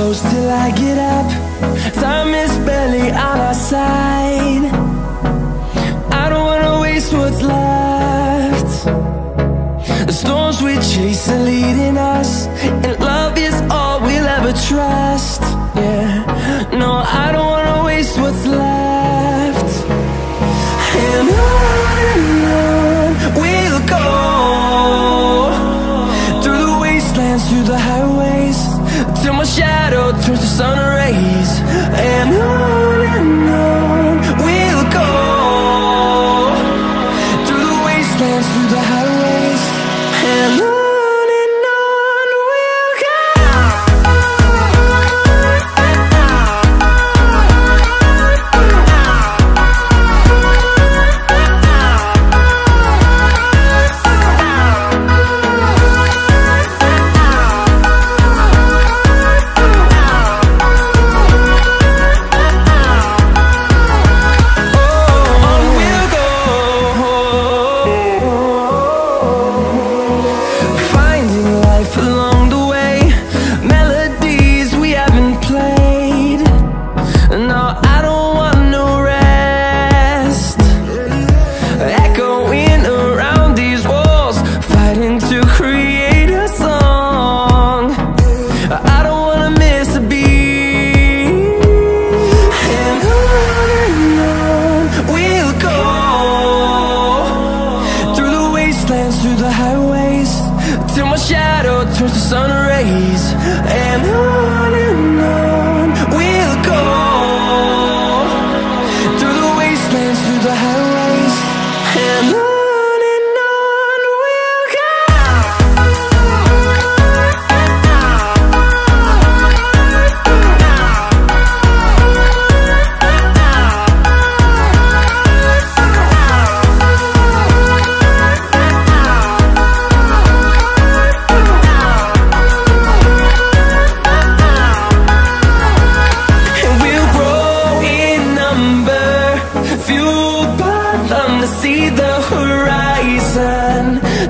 close till I get up. Time is barely on our side. I don't wanna waste what's left. The storms we chase are leading us, and love is all we'll ever trust. Yeah, no, I don't wanna waste what's left. And on we'll go, through the wastelands, through the highways, till my shadow turns to sun rays. And on we'll go, through the wastelands, through the highways, and on we'll go. Through the highways, till my shadow turns to sun rays. And on we'll go, through the wastelands, through the highways, and on we'll go. See the horizon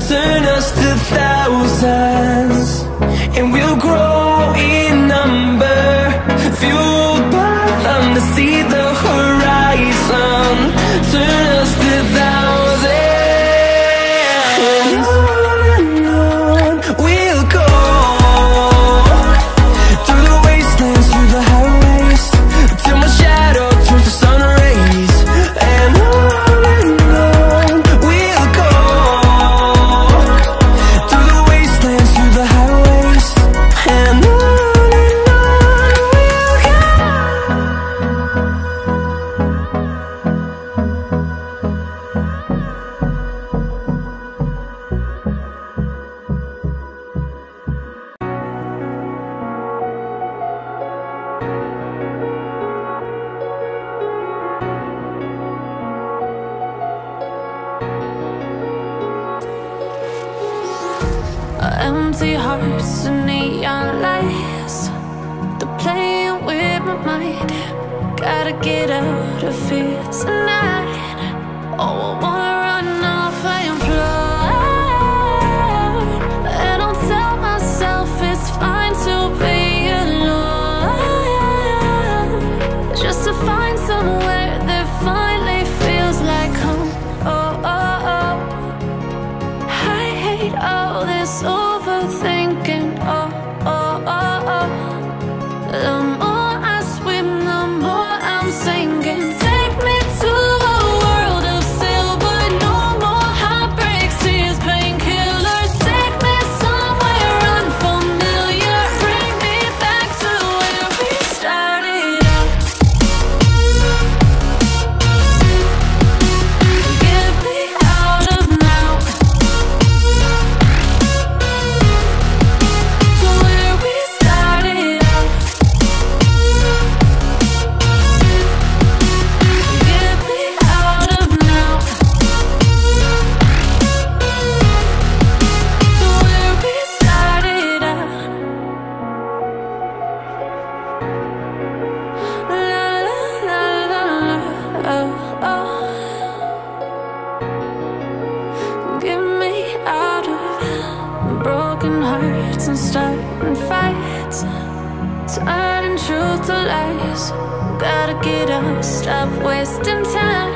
turn us to thousands, and we'll grow in number, fueled by them. To see the horizon turn us to thousands, and on we'll go, through the wastelands, through the highways, till my shadow turns to sun rays. And empty hearts and neon lights, they're playing with my mind. Gotta get out of here tonight. Oh, I wanna run off and fly, and I'll tell myself it's fine to be alone, just to find somewhere that finally feels like home. Oh, oh, oh. I hate all this overthinking. Oh, oh, oh, oh. The more I swim, the more I'm sinking. Take me truth to lies. Gotta get up, stop wasting time.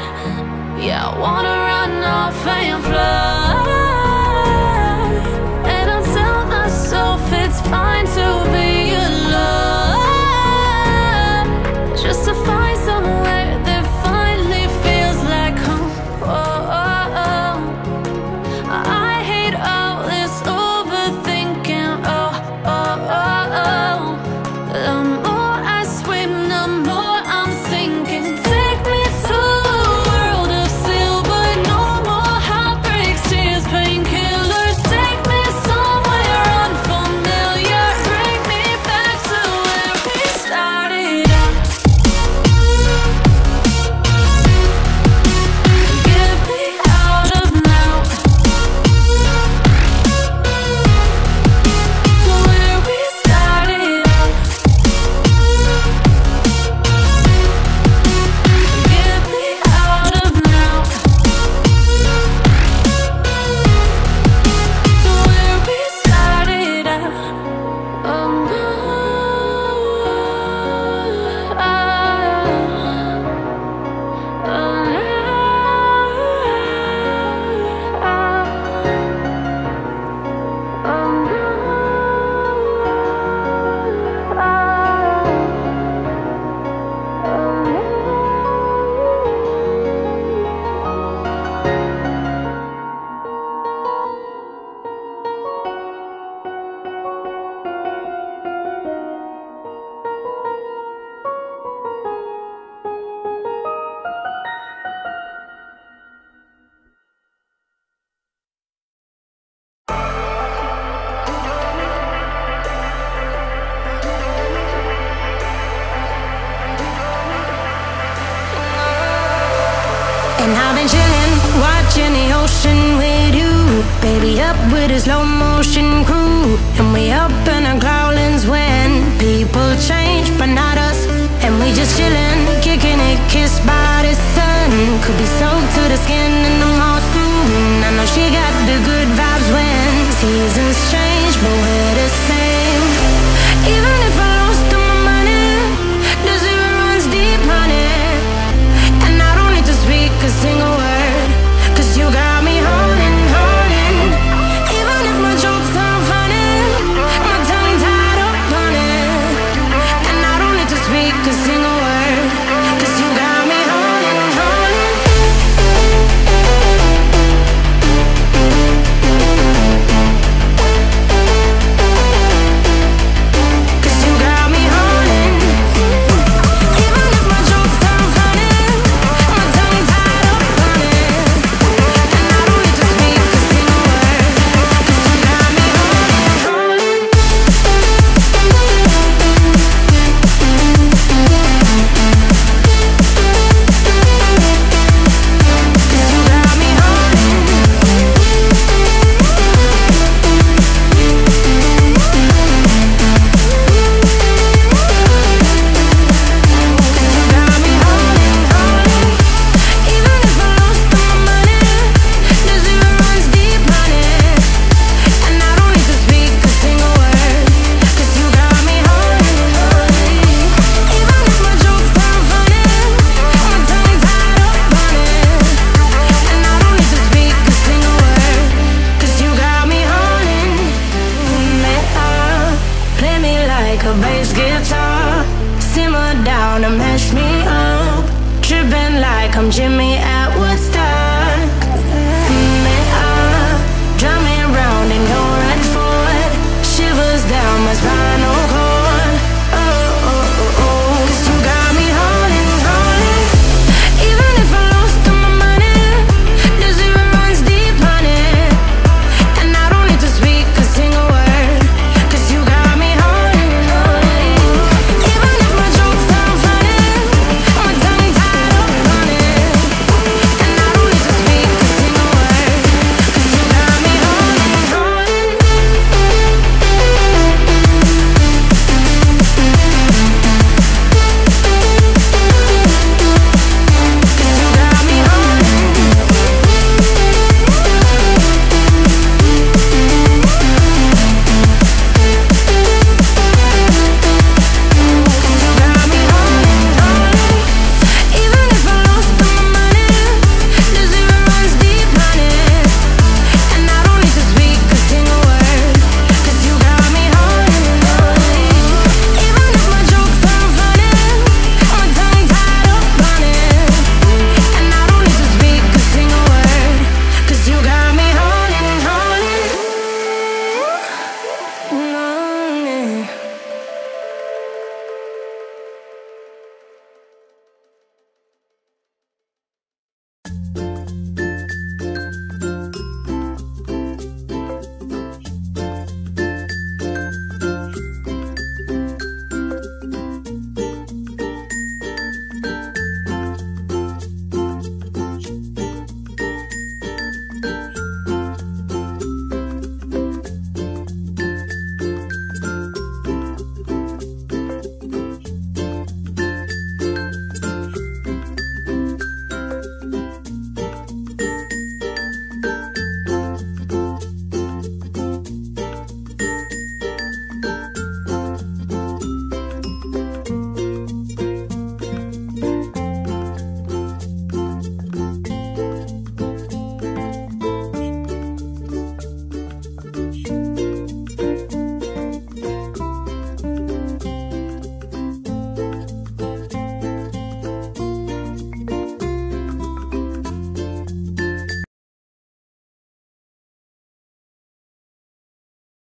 Yeah, I wanna run off and fly. And I tell myself it's fine to be alone, just to find somewhere that finally feels like home. Oh, oh, oh. I hate all this overthinking. Oh, oh, oh, oh. The more I swim, the more I'm sinking. Take me to a world of silver. No more heartbreaks, tears, painkillers. Take me somewhere unfamiliar. Bring me back to where we started out. Get me out of now, to where we started out. Get me out of now, to where we started out. Oh no, And I've been chillin', watching the ocean with you. Baby, up with a slow motion crew. And we up in our growlings when people change, but not us. And we just chillin', kicking it, kissed by the sun. Could be soaked to the skin in the mall soon. I know she got the good vibes when seasons change, but we're the same. Even if I lost all my money, the zero runs deep, honey. And I don't need to speak a single word, 'cause you got me holding, holding. Even if my jokes aren't funny, my tongue tied up on it. And I don't need to speak a single word, 'cause you got me holding, holding. 'Cause you got me holding. Even if my jokes aren't funny, my tongue tied up on it. And I don't need to speak a single word, 'cause you got me holding, holding. 'Cause you got me holding. 'Cause you got me holding, holding. Even if I lost all my money, the zero runs deep, honey. And I don't need to speak a single word, 'cause you got me holding, holding. Even if my jokes aren't funny, my tongue tied up on it. And I don't need to speak a single word, 'cause you got me holding me up. Play me like a bass guitar, simmer down and mash me up. Tripping like I'm Jimmy at Woodstock.